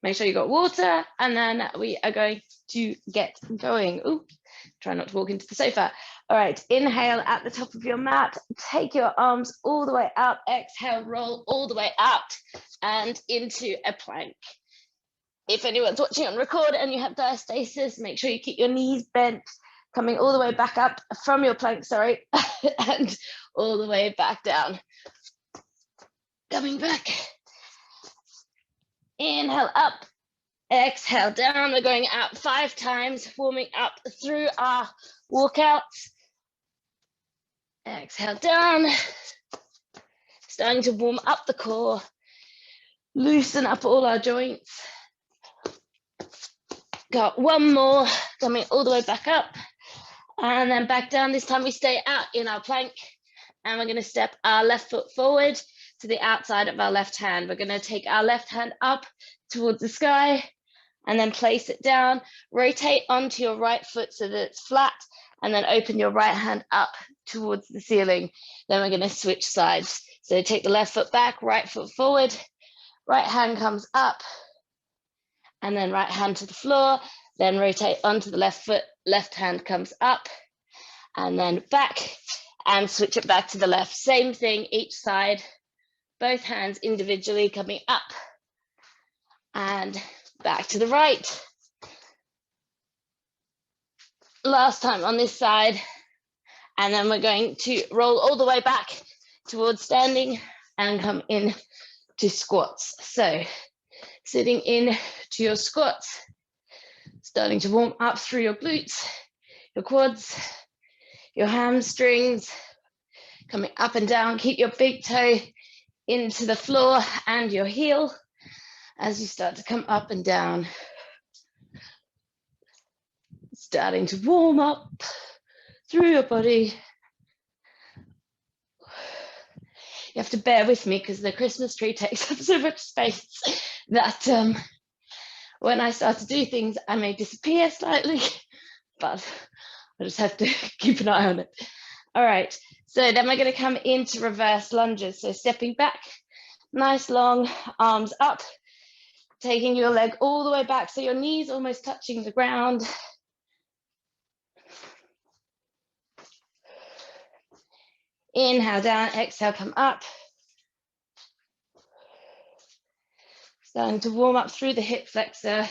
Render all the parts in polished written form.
Make sure you got water, and then we are going to get going. Ooh, try not to walk into the sofa. All right, inhale at the top of your mat, take your arms all the way up, exhale, roll all the way out and into a plank. If anyone's watching on record and you have diastasis, make sure you keep your knees bent, coming all the way back up from your plank, sorry, and all the way back down. Coming back. Inhale up, exhale down. We're going out 5 times, warming up through our walkouts. Exhale down, starting to warm up the core, loosen up all our joints. Got one more, coming all the way back up, and then back down. This time we stay out in our plank, and we're going to step our left foot forward to the outside of our left hand. We're going to take our left hand up towards the sky and then place it down. Rotate onto your right foot so that it's flat, and then open your right hand up towards the ceiling. Then we're going to switch sides. So take the left foot back, right foot forward, right hand comes up, and then right hand to the floor. Then rotate onto the left foot, left hand comes up, and then back, and switch it back to the left. Same thing each side. Both hands individually coming up and back to the right. Last time on this side. And then we're going to roll all the way back towards standing and come in to squats. So sitting in to your squats, starting to warm up through your glutes, your quads, your hamstrings, coming up and down. Keep your big toe into the floor and your heel as you start to come up and down. Starting to warm up through your body. You have to bear with me because the Christmas tree takes up so much space that when I start to do things, I may disappear slightly, but I just have to keep an eye on it. All right, so then we're going to come into reverse lunges. So stepping back, nice long arms up, taking your leg all the way back so your knees almost touching the ground. Inhale down, exhale, come up. Starting to warm up through the hip flexor.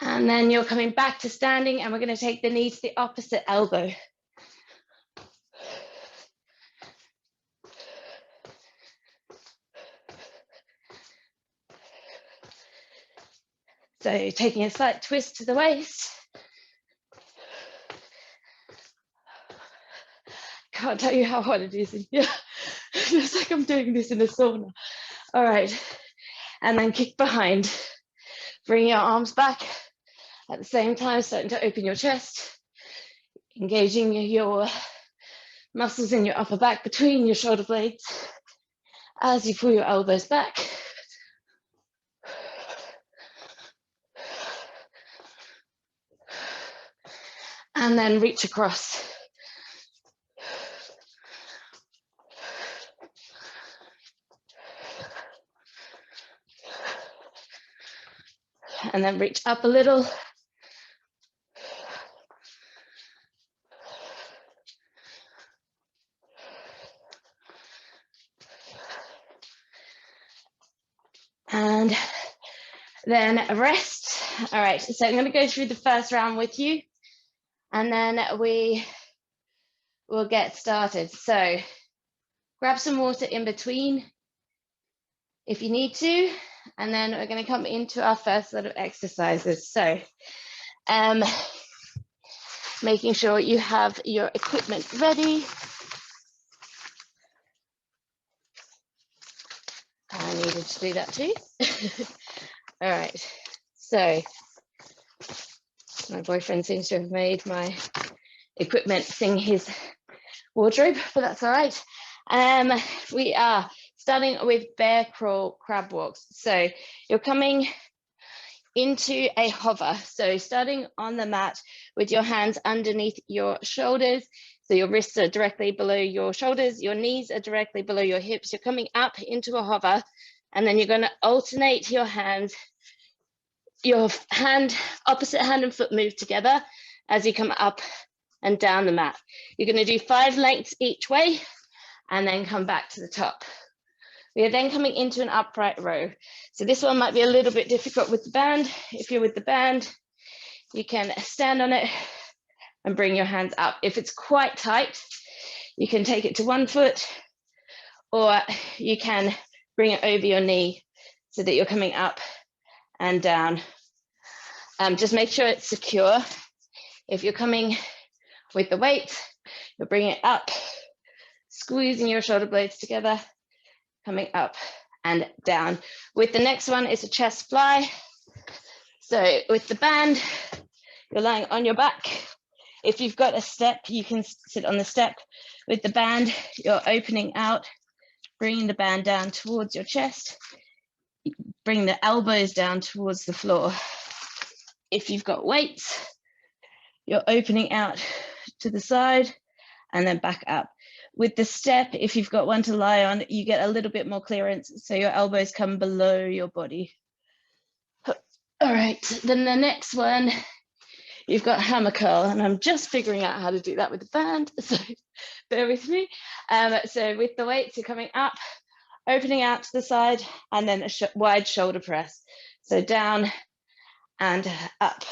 And then you're coming back to standing, and we're going to take the knee to the opposite elbow. So taking a slight twist to the waist. Can't tell you how hard it is in here. It feels like I'm doing this in a sauna. All right, and then kick behind. Bring your arms back. At the same time, starting to open your chest, engaging your muscles in your upper back between your shoulder blades as you pull your elbows back. And then reach across. And then reach up a little. And then rest. All right, so I'm going to go through the first round with you, and then we will get started. So grab some water in between if you need to, and then we're going to come into our first set of exercises. So making sure you have your equipment ready. I needed to do that too. All right, so my boyfriend seems to have made my equipment sing his wardrobe, but that's all right. We are starting with bear crawl crab walks. So you're coming into a hover. So starting on the mat with your hands underneath your shoulders. So your wrists are directly below your shoulders, your knees are directly below your hips. You're coming up into a hover, and then you're going to alternate your hands. Your hand, opposite hand and foot move together as you come up and down the mat. You're going to do 5 lengths each way and then come back to the top. We are then coming into an upright row. So this one might be a little bit difficult with the band. If you're with the band, you can stand on it and bring your hands up. If it's quite tight, you can take it to one foot, or you can bring it over your knee so that you're coming up and down. Just make sure it's secure. If you're coming with the weight, you'll bring it up, squeezing your shoulder blades together, coming up and down. With the next one, it's a chest fly. So with the band, you're lying on your back. If you've got a step, you can sit on the step. With the band, you're opening out, bringing the band down towards your chest, bring the elbows down towards the floor. If you've got weights, you're opening out to the side and then back up. With the step, if you've got one to lie on, you get a little bit more clearance, so your elbows come below your body. All right, then the next one, you've got hammer curl, and I'm just figuring out how to do that with the band, so bear with me. So with the weights, you're coming up, opening out to the side, and then a wide shoulder press. So down and up.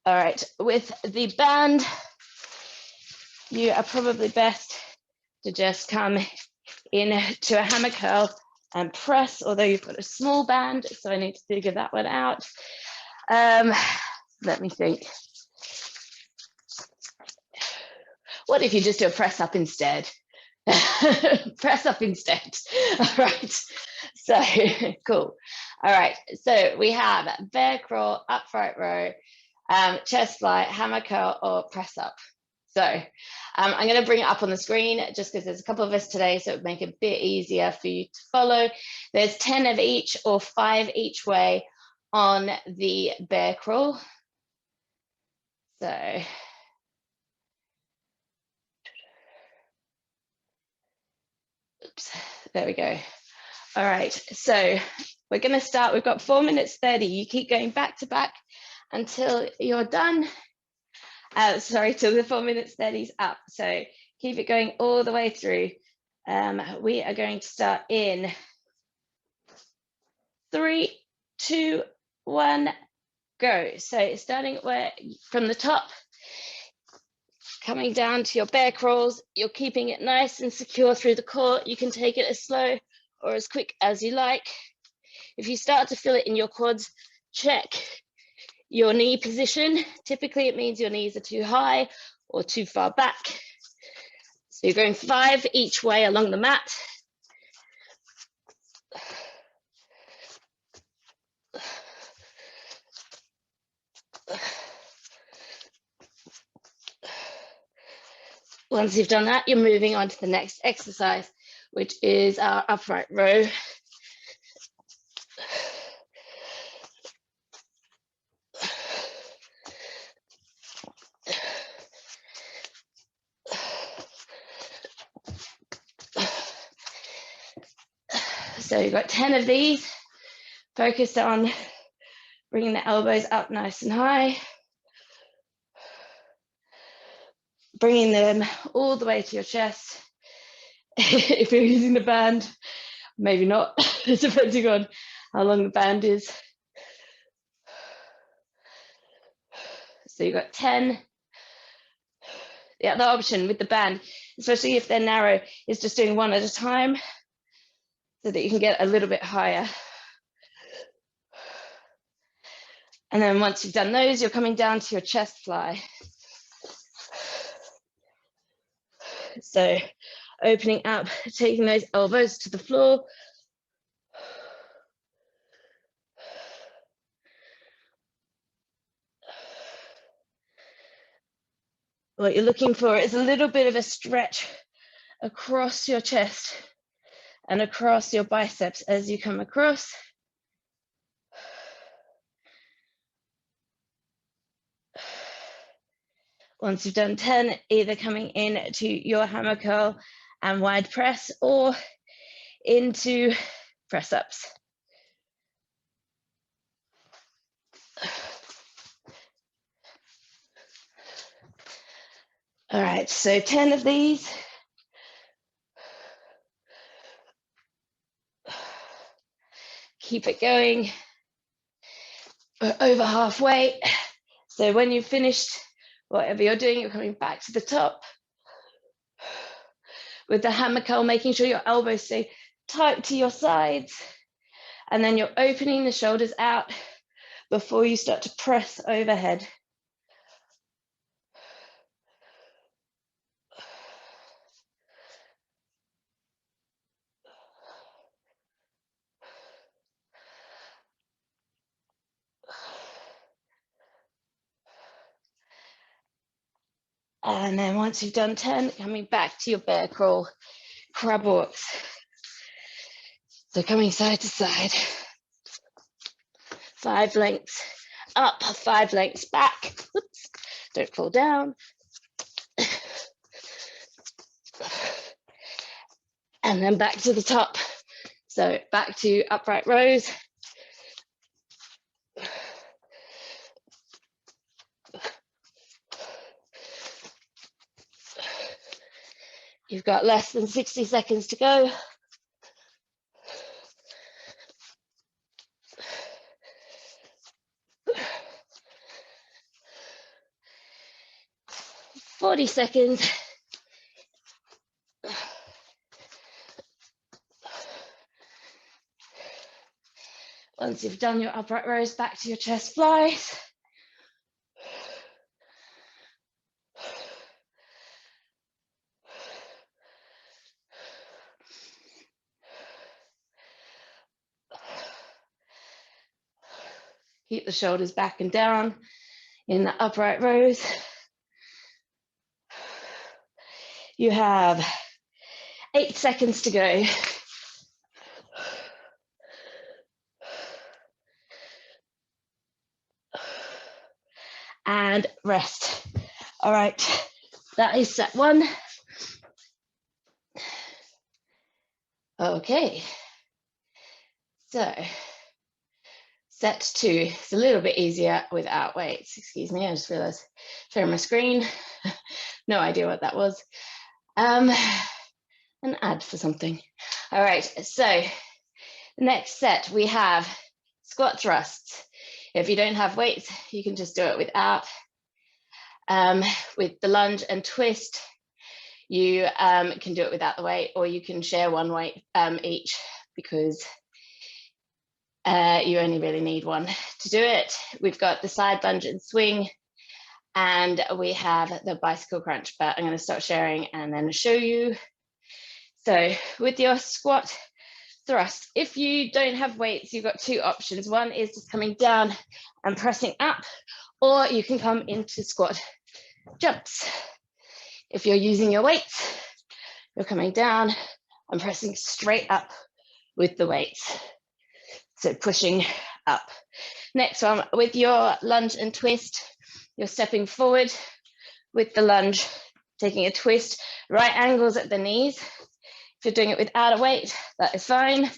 All right, with the band, you are probably best to just come in to a hammer curl and press, although you've got a small band, so I need to figure that one out. Let me think. What if you just do a press up instead? Press up instead. All right, so cool. All right, so we have bear crawl, upright row, chest fly, hammer curl, or press up. So I'm going to bring it up on the screen just because there's a couple of us today, so it would make it a bit easier for you to follow. There's 10 of each or 5 each way on the bear crawl. So oops, there we go. All right, so we're going to start. We've got 4 minutes 30. You keep going back to back until you're done. Sorry, till the 4 minutes 30's up. So keep it going all the way through. We are going to start in 3, 2, 1, go. So starting from the top, coming down to your bear crawls, you're keeping it nice and secure through the core. You can take it as slow or as quick as you like. If you start to feel it in your quads, check your knee position. Typically it means your knees are too high or too far back. So you're going 5 each way along the mat. Once you've done that, you're moving on to the next exercise, which is our upright row. So you've got 10 of these. Focus on bringing the elbows up nice and high. Bringing them all the way to your chest. If you're using the band, maybe not, depending on how long the band is. So you've got 10. The other option with the band, especially if they're narrow, is just doing one at a time so that you can get a little bit higher. And then once you've done those, you're coming down to your chest fly. So opening up, taking those elbows to the floor. What you're looking for is a little bit of a stretch across your chest and across your biceps as you come across. Once you've done 10, either coming in to your hammer curl and wide press or into press ups. All right, so 10 of these. Keep it going. We're over halfway. So when you've finished whatever you're doing, you're coming back to the top with the hammer curl, making sure your elbows stay tight to your sides. And then you're opening the shoulders out before you start to press overhead. And then once you've done 10, coming back to your bear crawl, crab walks. So coming side to side, 5 lengths up, 5 lengths back. Oops, don't fall down. And then back to the top. So back to upright rows. You've got less than 60 seconds to go. "40 seconds. Once you've done your upright rows, back to your chest flies. Keep the shoulders back and down in the upright rows. You have 8 seconds to go. And rest. All right, that is set 1. Okay, so set 2 is a little bit easier without weights. Excuse me, I just realized sharing my screen. No idea what that was. An ad for something. All right, so the next set we have squat thrusts. If you don't have weights, you can just do it without. With the lunge and twist, you can do it without the weight, or you can share one weight each, because you only really need one to do it. We've got the side lunge and swing, and we have the bicycle crunch, but I'm going to stop sharing and then show you. So with your squat thrust, if you don't have weights, you've got 2 options. One is just coming down and pressing up, or you can come into squat jumps. If you're using your weights, you're coming down and pressing straight up with the weights. So pushing up. Next one, with your lunge and twist, you're stepping forward with the lunge, taking a twist, right angles at the knees. If you're doing it without a weight, that is fine.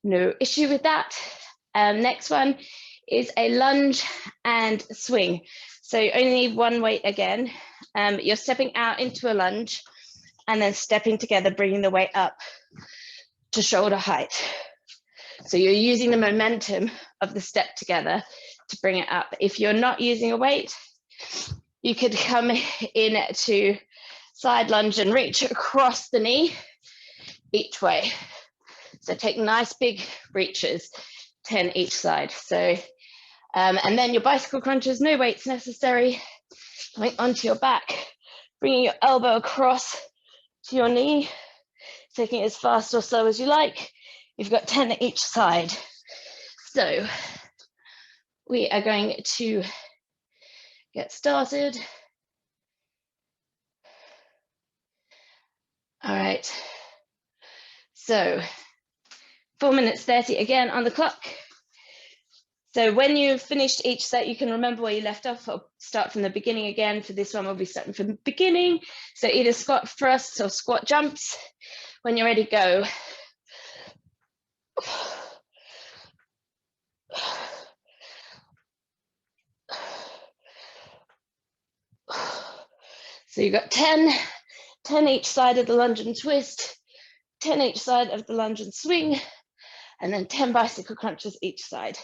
No issue with that. Next one is a lunge and swing. So you only need one weight again. You're stepping out into a lunge and then stepping together, bringing the weight up to shoulder height. So you're using the momentum of the step together to bring it up. If you're not using a weight, you could come in to side lunge and reach across the knee each way. So take nice big reaches, 10 each side. So, and then your bicycle crunches, no weights necessary. Coming onto your back, bringing your elbow across to your knee, taking it as fast or slow as you like. You've got 10 each side. So we are going to get started. All right. So 4 minutes 30 again on the clock. So when you've finished each set, you can remember where you left off or start from the beginning again. For this one, we'll be starting from the beginning. So either squat thrusts or squat jumps. When you're ready, go. So you've got 10 each side of the lunge and twist, 10 each side of the lunge and swing, and then 10 bicycle crunches each side.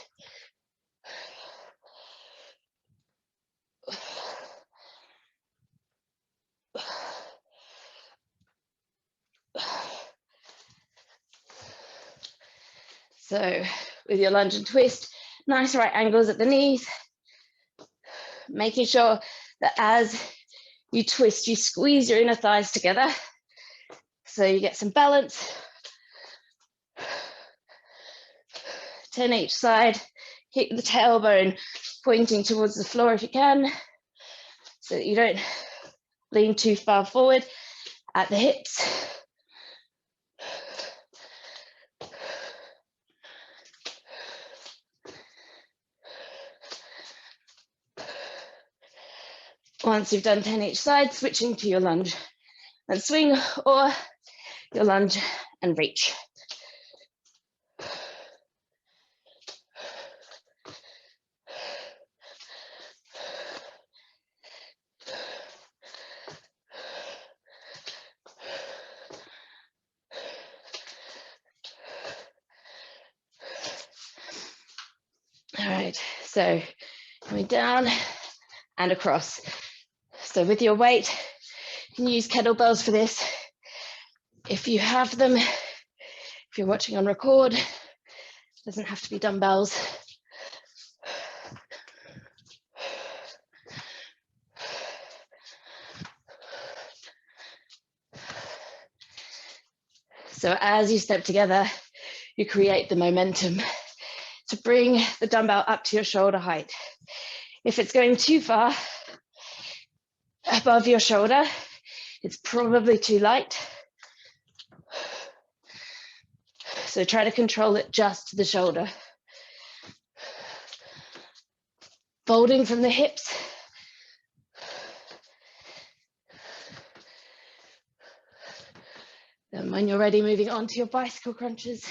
So with your lunge and twist, nice right angles at the knees, making sure that as you twist, you squeeze your inner thighs together so you get some balance. 10 each side, keep the tailbone pointing towards the floor if you can, so that you don't lean too far forward at the hips. Once you've done 10 each side, switching to your lunge and swing or your lunge and reach. All right, so coming down and across. So with your weight, you can use kettlebells for this. If you have them, if you're watching on record, it doesn't have to be dumbbells. So as you step together, you create the momentum to bring the dumbbell up to your shoulder height. If it's going too far above your shoulder, it's probably too light. So try to control it just to the shoulder. Folding from the hips. Then when you're ready, moving on to your bicycle crunches.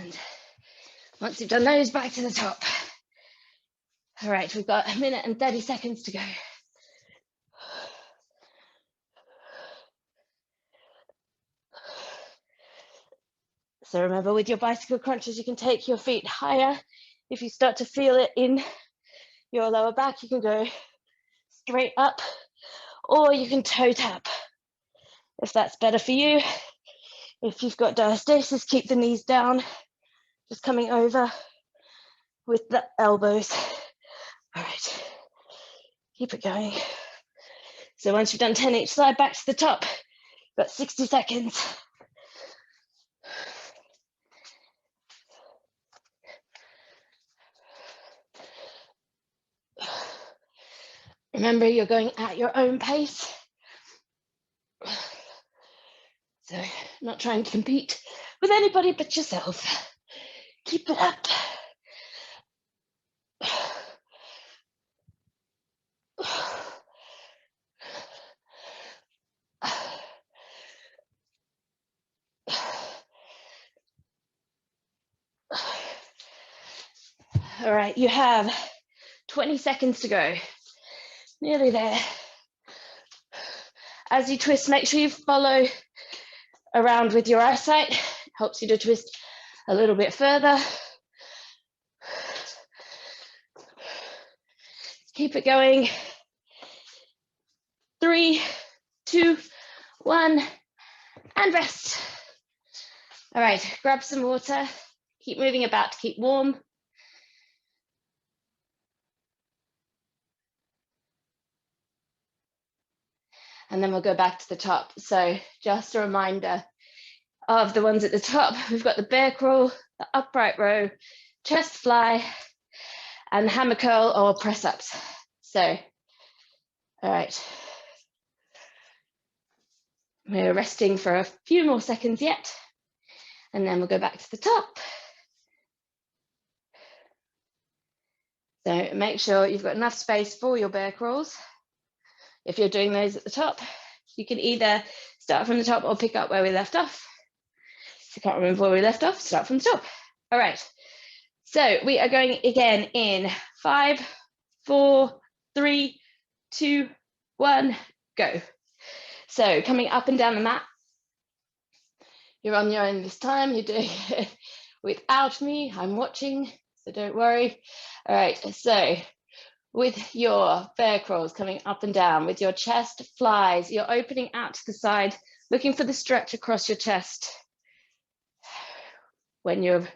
And once you've done those, back to the top. All right, we've got 1 minute and 30 seconds to go. So remember, with your bicycle crunches, you can take your feet higher. If you start to feel it in your lower back, you can go straight up, or you can toe tap, if that's better for you. If you've got diastasis, keep the knees down, just coming over with the elbows. All right, keep it going. So once you've done 10 each side, back to the top. Got 60 seconds. Remember, you're going at your own pace. So not trying to compete with anybody but yourself. Keep it up. All right, you have 20 seconds to go. Nearly there. As you twist, make sure you follow around with your eyesight. Helps you to twist a little bit further. Keep it going. 3, 2, 1, and rest. All right, grab some water. Keep moving about to keep warm. And then we'll go back to the top. So just a reminder of the ones at the top. We've got the bear crawl, the upright row, chest fly, and hammer curl or press ups. So, all right. We're resting for a few more seconds yet, and then we'll go back to the top. So make sure you've got enough space for your bear crawls. If you're doing those at the top, you can either start from the top or pick up where we left off. If you can't remember where we left off, start from the top. All right, so we are going again in 5, 4, 3, 2, 1, go. So coming up and down the mat, you're on your own this time, you're doing it without me, I'm watching, so don't worry. All right, so with your bear crawls coming up and down, with your chest flies, you're opening out to the side, looking for the stretch across your chest. When you've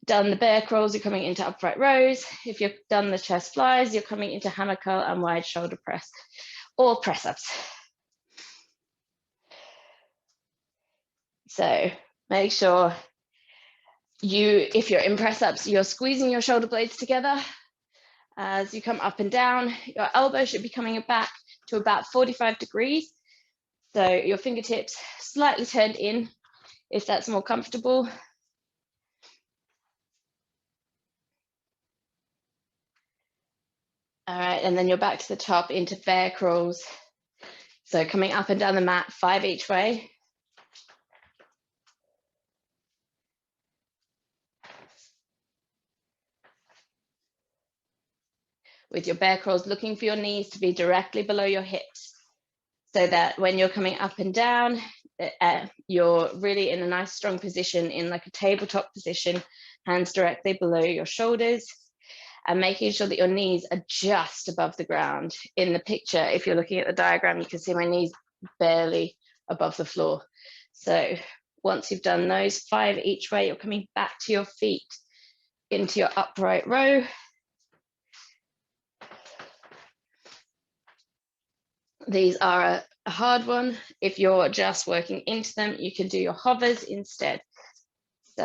done the bear crawls, you're coming into upright rows. If you've done the chest flies, you're coming into hammer curl and wide shoulder press or press ups. So make sure if you're in press ups, you're squeezing your shoulder blades together. As you come up and down, your elbow should be coming back to about 45 degrees. So your fingertips slightly turned in, if that's more comfortable. All right, and then you're back to the top into bear crawls. So coming up and down the mat, 5 each way. With your bear crawls, looking for your knees to be directly below your hips, so that when you're coming up and down, you're really in a nice strong position, in like a tabletop position, hands directly below your shoulders, and making sure that your knees are just above the ground. In the picture, if you're looking at the diagram, you can see my knees barely above the floor. So once you've done those 5 each way, you're coming back to your feet into your upright row. These are a hard one. If you're just working into them, you can do your hovers instead. So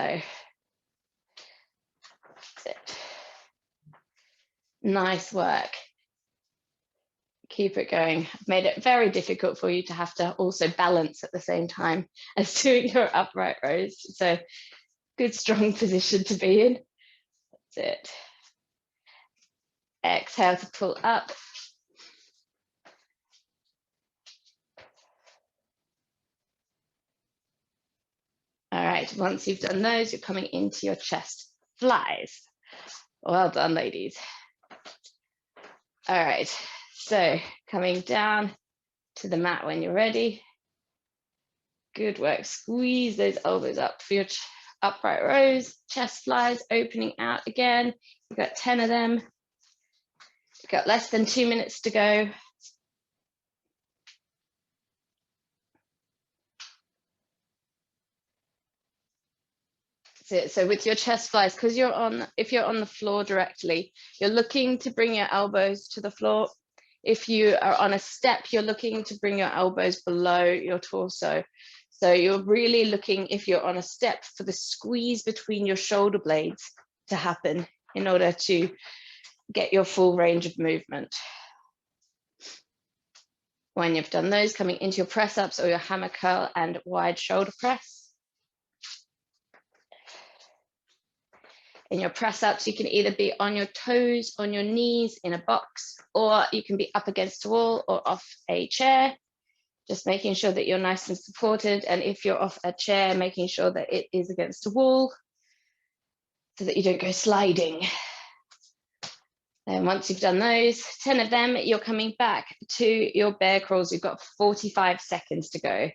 that's it. Nice work. Keep it going. I've made it very difficult for you to have to also balance at the same time as doing your upright rows. So good, strong position to be in. That's it. Exhale to pull up. All right, once you've done those, you're coming into your chest flies. Well done, ladies. All right, so coming down to the mat when you're ready. Good work. Squeeze those elbows up for your upright rows. Chest flies, opening out again. You've got 10 of them. You've got less than 2 minutes to go. So with your chest flies, because if you're on the floor directly, you're looking to bring your elbows to the floor. If you are on a step, you're looking to bring your elbows below your torso. So you're really looking, if you're on a step, for the squeeze between your shoulder blades to happen in order to get your full range of movement. When you've done those, coming into your press ups or your hammer curl and wide shoulder press. In your press ups, you can either be on your toes, on your knees, in a box, or you can be up against a wall or off a chair. Just making sure that you're nice and supported. And if you're off a chair, making sure that it is against a wall so that you don't go sliding. And once you've done those, 10 of them, you're coming back to your bear crawls. You've got 45 seconds to go.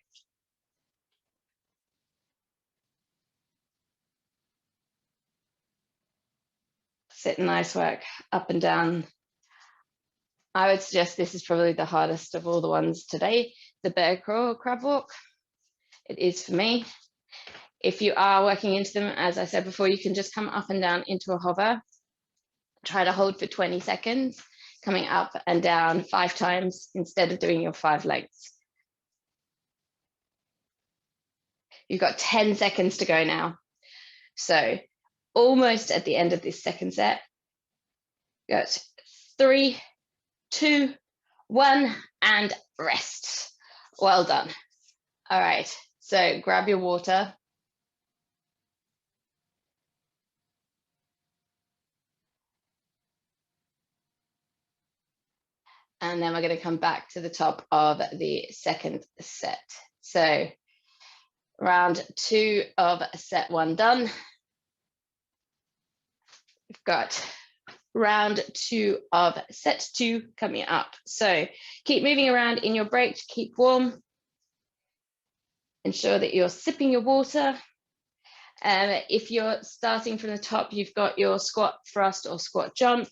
Sit, nice work, up and down. I would suggest this is probably the hardest of all the ones today, the bear crawl or crab walk. It is for me. If you are working into them, as I said before, you can just come up and down into a hover. Try to hold for 20 seconds, coming up and down 5 times instead of doing your 5 lengths. You've got 10 seconds to go now. So almost at the end of this second set. Good. 3, 2, 1, and rest. Well done. All right, so grab your water. And then we're going to come back to the top of the second set. So round 2 of set 1 done. We've got round 2 of set 2 coming up. So keep moving around in your break to keep warm. Ensure that you're sipping your water. If you're starting from the top, you've got your squat thrust or squat jump,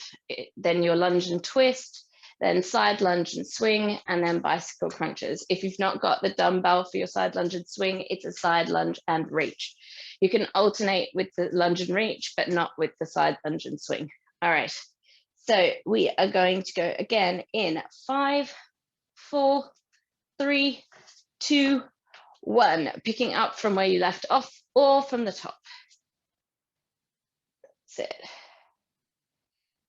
then your lunge and twist, then side lunge and swing, and then bicycle crunches. If you've not got the dumbbell for your side lunge and swing, it's a side lunge and reach. You can alternate with the lunge and reach, but not with the side lunge and swing. All right, so we are going to go again in 5, 4, 3, 2, 1, picking up from where you left off or from the top. That's it.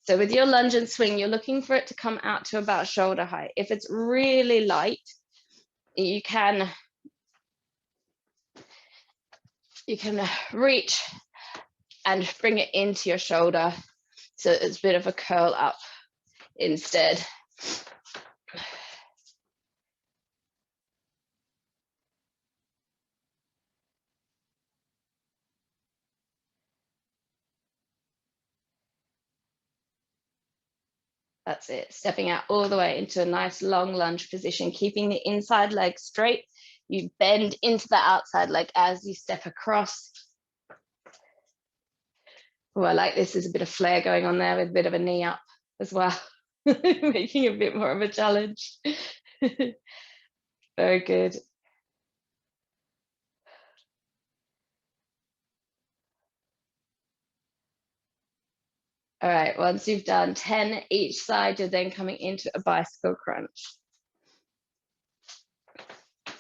So with your lunge and swing, you're looking for it to come out to about shoulder height. If it's really light, you can reach and bring it into your shoulder so it's a bit of a curl up instead. That's it, stepping out all the way into a nice long lunge position, keeping the inside leg straight. You bend into the outside leg as you step across. Oh, I like this. There's a bit of flare going on there with a bit of a knee up as well, making a bit more of a challenge. Very good. All right, once you've done 10 each side, you're then coming into a bicycle crunch.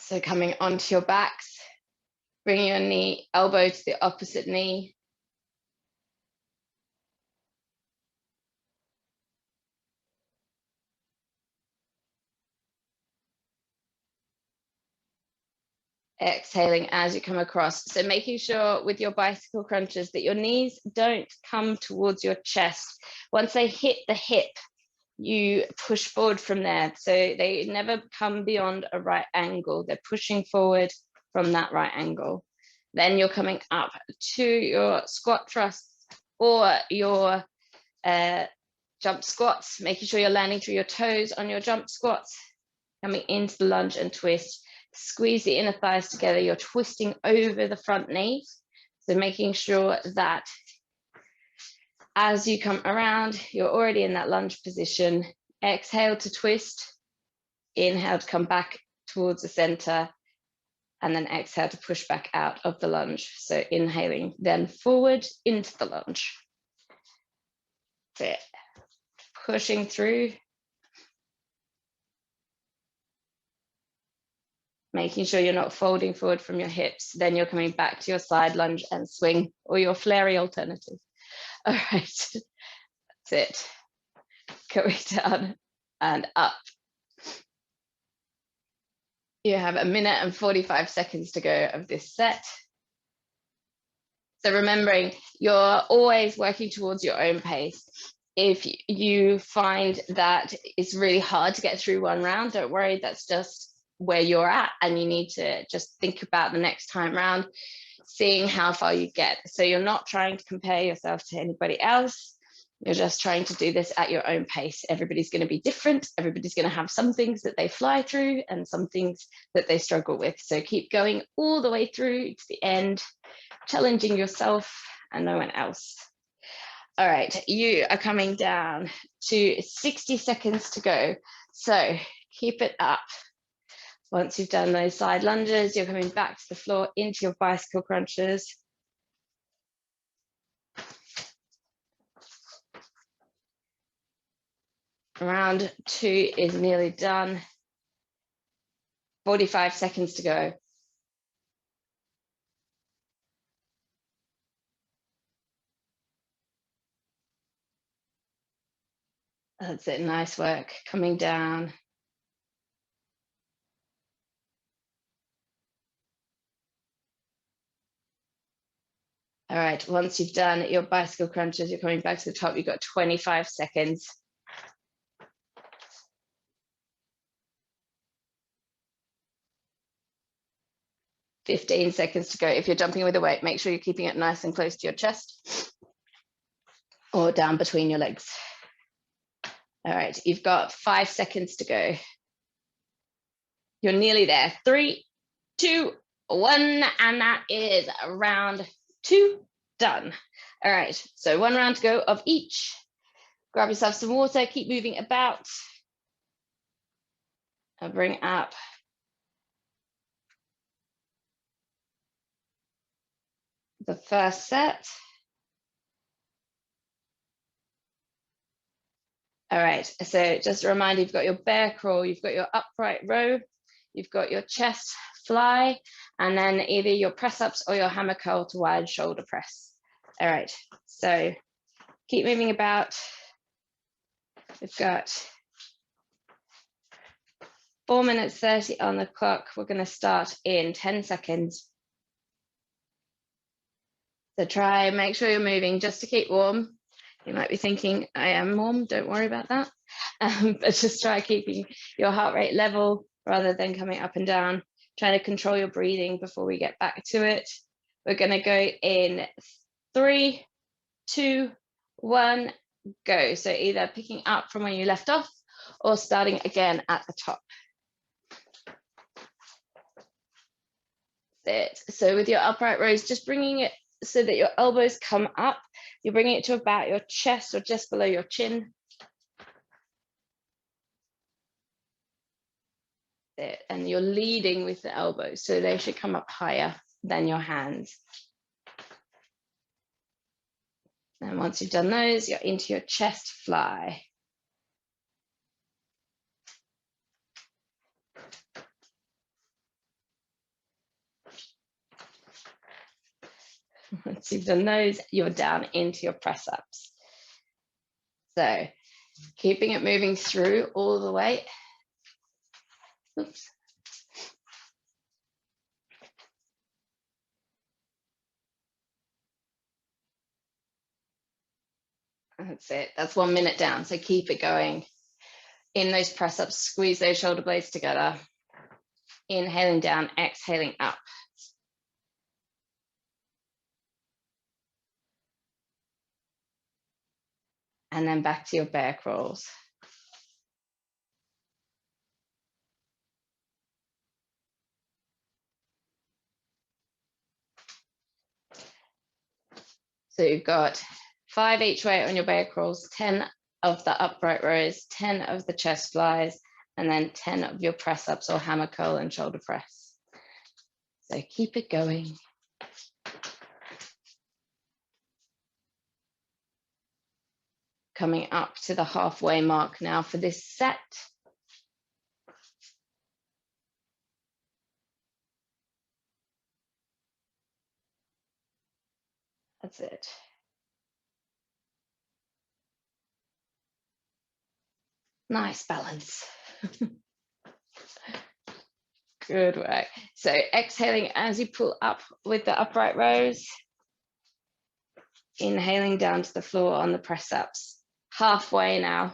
So coming onto your backs, bring your knee, elbow to the opposite knee. Exhaling as you come across. So making sure with your bicycle crunches that your knees don't come towards your chest. Once they hit the hip, you push forward from there. So they never come beyond a right angle. They're pushing forward from that right angle. Then you're coming up to your squat thrusts or your jump squats, making sure you're landing through your toes on your jump squats, coming into the lunge and twist. Squeeze the inner thighs together. You're twisting over the front knee. So making sure that as you come around, you're already in that lunge position. Exhale to twist. Inhale to come back towards the center. And then exhale to push back out of the lunge. So inhaling, then forward into the lunge. That's it. Pushing through. Making sure you're not folding forward from your hips. Then you're coming back to your side lunge and swing, or your flary alternative. All right, that's it. Going down and up. You have 1 minute and 45 seconds to go of this set. So remembering, you're always working towards your own pace. If you find that it's really hard to get through one round, don't worry, that's just where you're at, and you need to just think about the next time round, seeing how far you get. So you're not trying to compare yourself to anybody else. You're just trying to do this at your own pace. Everybody's going to be different. Everybody's going to have some things that they fly through and some things that they struggle with. So keep going all the way through to the end, challenging yourself and no one else. All right, you are coming down to 60 seconds to go. So keep it up. Once you've done those side lunges, you're coming back to the floor into your bicycle crunches. Round 2 is nearly done. 45 seconds to go. That's it, nice work. Coming down. All right, once you've done your bicycle crunches, you're coming back to the top. You've got 25 seconds. Fifteen seconds to go. If you're jumping with a weight, make sure you're keeping it nice and close to your chest or down between your legs. All right, you've got 5 seconds to go. You're nearly there. 3, 2, 1, and that is round 2 done. All right, so 1 round to go of each. Grab yourself some water, keep moving about. And bring up the first set. All right, so just a reminder, you've got your bear crawl, you've got your upright row, you've got your chest fly, and then either your press ups or your hammer curl to wide shoulder press. All right, so keep moving about. We've got 4 minutes 30 on the clock. We're going to start in 10 seconds. So try, make sure you're moving just to keep warm. You might be thinking, I am warm, don't worry about that. But just try keeping your heart rate level rather than coming up and down. Trying to control your breathing before we get back to it. We're going to go in 3, 2, 1, go. So either picking up from where you left off or starting again at the top. That's it. So with your upright rows, just bringing it so that your elbows come up. You're bringing it to about your chest or just below your chin. It. And you're leading with the elbows, so they should come up higher than your hands. And once you've done those, you're into your chest fly. Once you've done those, you're down into your press ups. So keeping it moving through all the way. Oops. That's it. That's 1 minute down. So keep it going. In those press ups, squeeze those shoulder blades together. Inhaling down, exhaling up. And then back to your bear crawls. So you've got 5 each way on your bear crawls, 10 of the upright rows, 10 of the chest flies, and then 10 of your press ups or hammer curl and shoulder press. So keep it going. Coming up to the halfway mark now for this set. That's it. Nice balance. Good work. So exhaling as you pull up with the upright rows. Inhaling down to the floor on the press ups. Halfway now.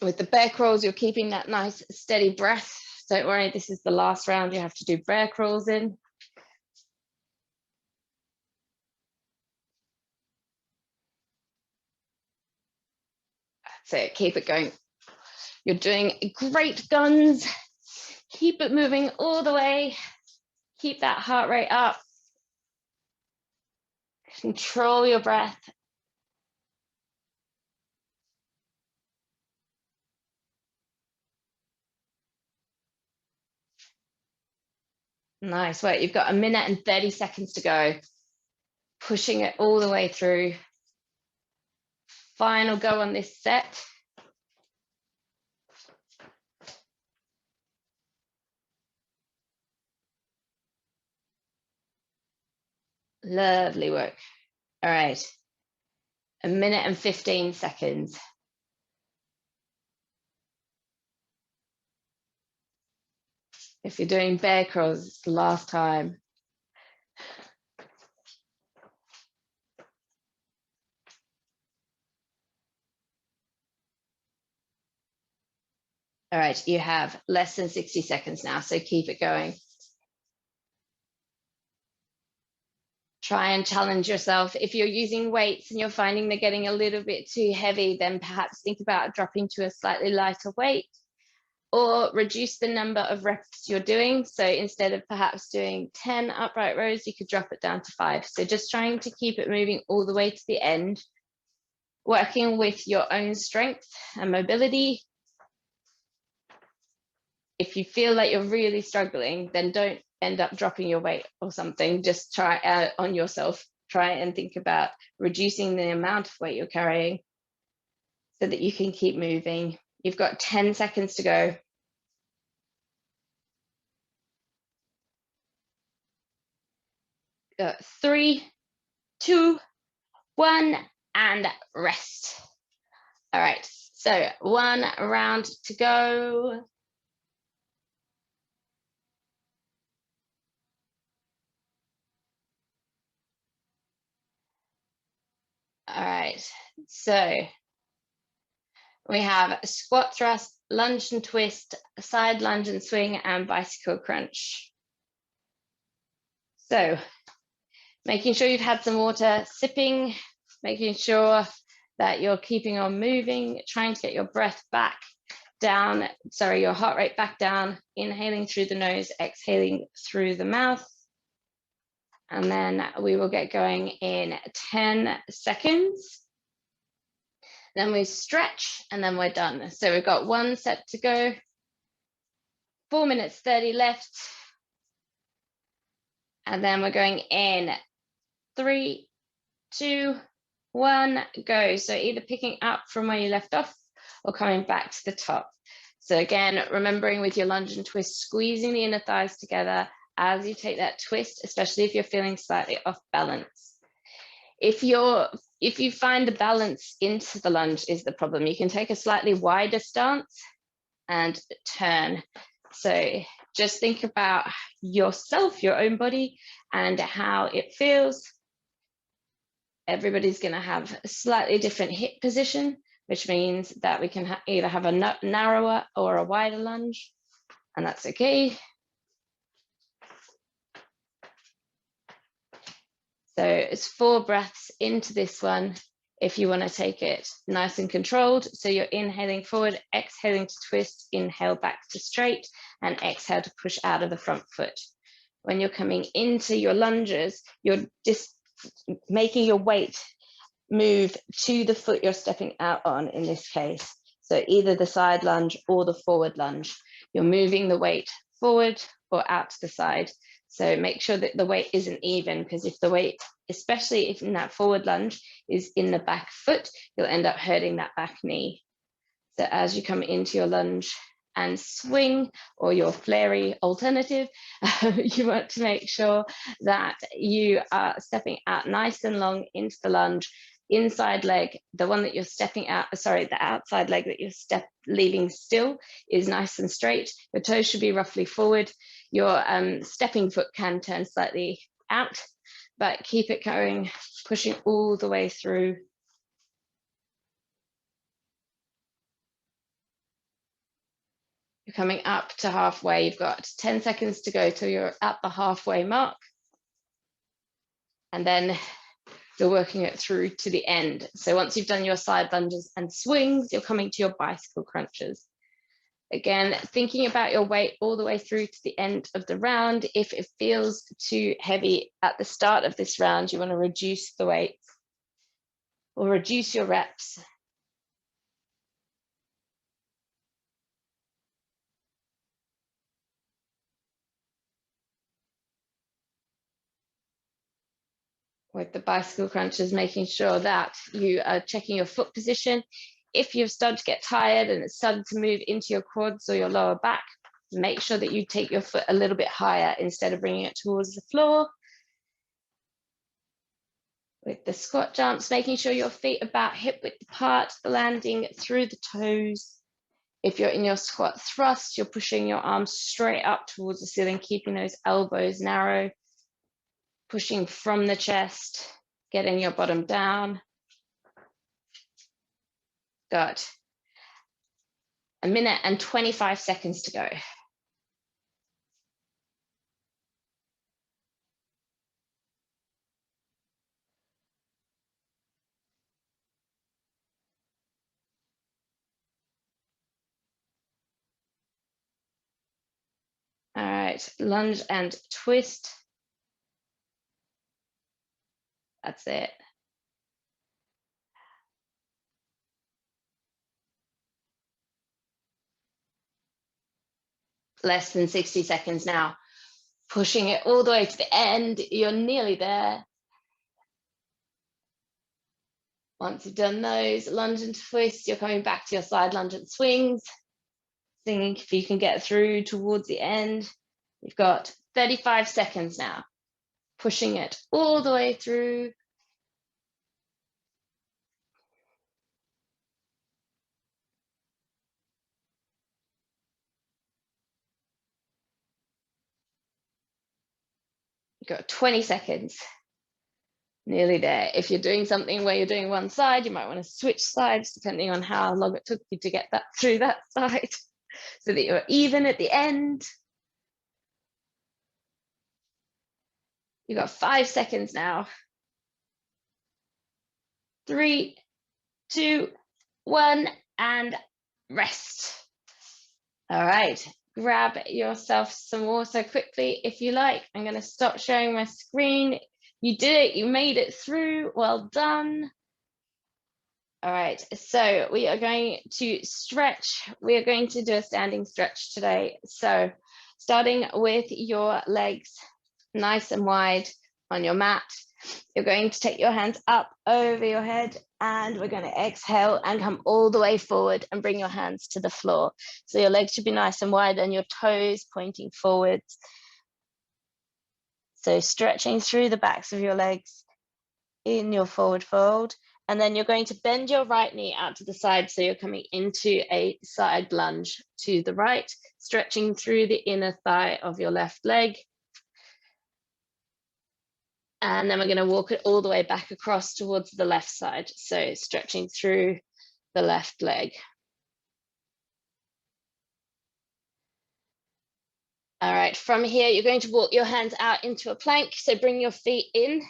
With the bear crawls, you're keeping that nice steady breath. Don't worry, this is the last round you have to do bear crawls in. That's it, keep it going. You're doing great, guns. Keep it moving all the way. Keep that heart rate up. Control your breath. Nice work. You've got 1 minute and 30 seconds to go. Pushing it all the way through. Final go on this set. Lovely work. All right. 1 minute and 15 seconds. If you're doing bear crawls, it's the last time. All right, you have less than 60 seconds now, so keep it going. Try and challenge yourself. If you're using weights and you're finding they're getting a little bit too heavy, then perhaps think about dropping to a slightly lighter weight, or reduce the number of reps you're doing. So instead of perhaps doing 10 upright rows, you could drop it down to 5. So just trying to keep it moving all the way to the end, working with your own strength and mobility. If you feel like you're really struggling, then don't end up dropping your weight or something. Just try out on yourself. Try and think about reducing the amount of weight you're carrying so that you can keep moving. You've got 10 seconds to go. 3, 2, 1, and rest. All right, so 1 round to go. All right, so we have squat thrust, lunge and twist, side lunge and swing, and bicycle crunch. So making sure you've had some water, sipping, making sure that you're keeping on moving, trying to get your breath back down, your heart rate back down, inhaling through the nose, exhaling through the mouth. And then we will get going in 10 seconds. Then we stretch and then we're done. So we've got 1 set to go, 4 minutes 30 left. And then we're going in 3, 2, 1, go. So either picking up from where you left off or coming back to the top. So again, remembering with your lunge and twist, squeezing the inner thighs together as you take that twist, especially if you're feeling slightly off balance. If you find the balance into the lunge is the problem, you can take a slightly wider stance and turn. So just think about yourself, your own body, and how it feels. Everybody's going to have a slightly different hip position, which means that we can either have a narrower or a wider lunge, and that's okay. So it's 4 breaths into this one if you want to take it nice and controlled. So you're inhaling forward, exhaling to twist, inhale back to straight, and exhale to push out of the front foot. When you're coming into your lunges, you're just making your weight move to the foot you're stepping out on in this case. So either the side lunge or the forward lunge. You're moving the weight forward or out to the side. So make sure that the weight isn't even, because if the weight, especially if in that forward lunge, is in the back foot, you'll end up hurting that back knee. So as you come into your lunge and swing, or your flary alternative, you want to make sure that you are stepping out nice and long into the lunge. Inside leg, the one that you're stepping out, the outside leg that you're leaving still is nice and straight. Your toes should be roughly forward. Your stepping foot can turn slightly out, but keep it going, pushing all the way through. You're coming up to halfway. You've got 10 seconds to go till you're at the halfway mark. And then you're working it through to the end. So once you've done your side lunges and swings, you're coming to your bicycle crunches. Again, thinking about your weight all the way through to the end of the round. If it feels too heavy at the start of this round, you want to reduce the weight or reduce your reps. With the bicycle crunches, making sure that you are checking your foot position. If you've started to get tired and it's started to move into your quads or your lower back, make sure that you take your foot a little bit higher instead of bringing it towards the floor. with the squat jumps, making sure your feet are about hip width apart, landing through the toes. If you're in your squat thrust, you're pushing your arms straight up towards the ceiling, keeping those elbows narrow, pushing from the chest, getting your bottom down. Got a minute and 25 seconds to go. All right, lunge and twist. That's it. Less than 60 seconds now. Pushing it all the way to the end. You're nearly there. Once you've done those, lunge and twist, you're coming back to your side lunge and swings. Seeing if you can get through towards the end. You've got 35 seconds now. Pushing it all the way through. You've got 20 seconds. Nearly there. If you're doing something where you're doing one side, you might want to switch sides depending on how long it took you to get that through that side so that you're even at the end. You've got 5 seconds now. 3, 2, 1, and rest. All right, grab yourself some water quickly if you like. I'm going to stop sharing my screen. You did it, you made it through, well done. All right, so we are going to stretch. We are going to do a standing stretch today. So starting with your legs nice and wide on your mat, you're going to take your hands up over your head and we're going to exhale and come all the way forward and bring your hands to the floor. So your legs should be nice and wide and your toes pointing forwards. So stretching through the backs of your legs in your forward fold. And then you're going to bend your right knee out to the side. So you're coming into a side lunge to the right, stretching through the inner thigh of your left leg. And then we're going to walk it all the way back across towards the left side. So stretching through the left leg. All right, from here, you're going to walk your hands out into a plank. So bring your feet in.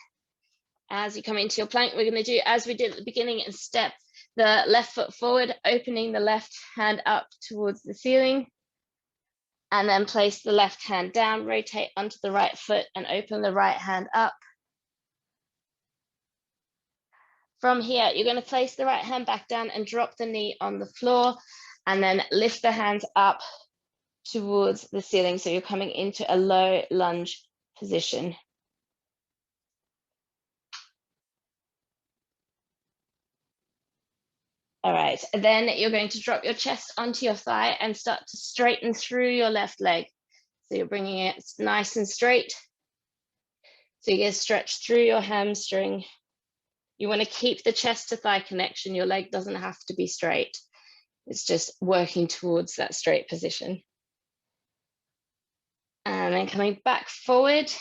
As you come into your plank, we're going to do as we did at the beginning and step the left foot forward, opening the left hand up towards the ceiling. And then place the left hand down, rotate onto the right foot and open the right hand up. From here, you're going to place the right hand back down and drop the knee on the floor and then lift the hands up towards the ceiling. So you're coming into a low lunge position. All right, then you're going to drop your chest onto your thigh and start to straighten through your left leg. So you're bringing it nice and straight. So you get stretched through your hamstring. You want to keep the chest to thigh connection. Your leg doesn't have to be straight. It's just working towards that straight position. And then coming back forward,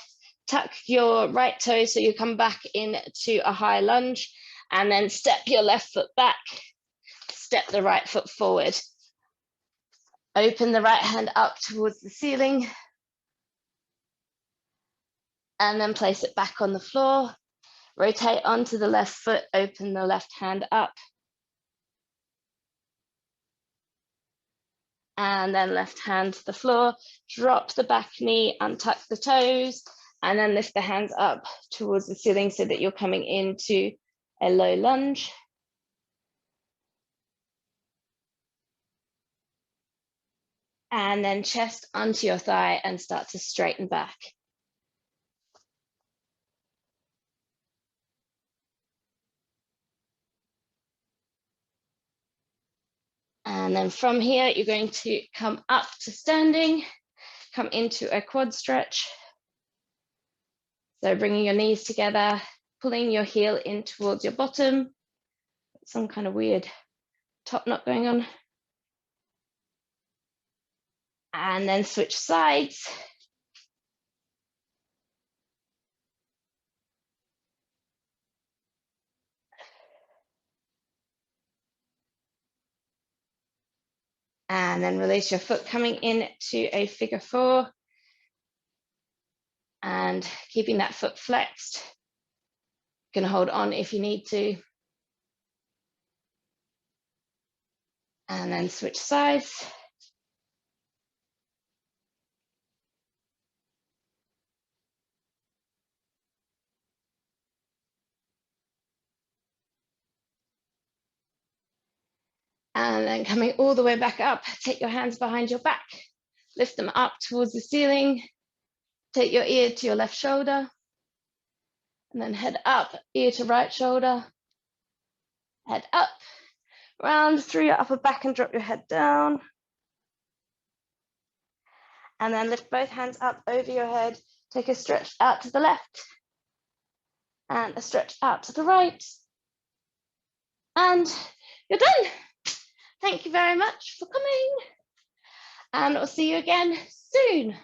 tuck your right toe so you come back into a high lunge and then step your left foot back. Step the right foot forward. Open the right hand up towards the ceiling. And then place it back on the floor. Rotate onto the left foot, open the left hand up. And then left hand to the floor. Drop the back knee, untuck the toes, and then lift the hands up towards the ceiling so that you're coming into a low lunge. And then chest onto your thigh and start to straighten back. And then from here, you're going to come up to standing, come into a quad stretch. So bringing your knees together, pulling your heel in towards your bottom. Some kind of weird top knot going on. And then switch sides. And then release your foot coming in to a figure 4. And keeping that foot flexed. You can hold on if you need to. And then switch sides. And then coming all the way back up, take your hands behind your back, lift them up towards the ceiling, take your ear to your left shoulder, and then head up, ear to right shoulder, head up, round through your upper back and drop your head down. And then lift both hands up over your head, take a stretch out to the left, and a stretch out to the right. And you're done. Thank you very much for coming. And I'll see you again soon.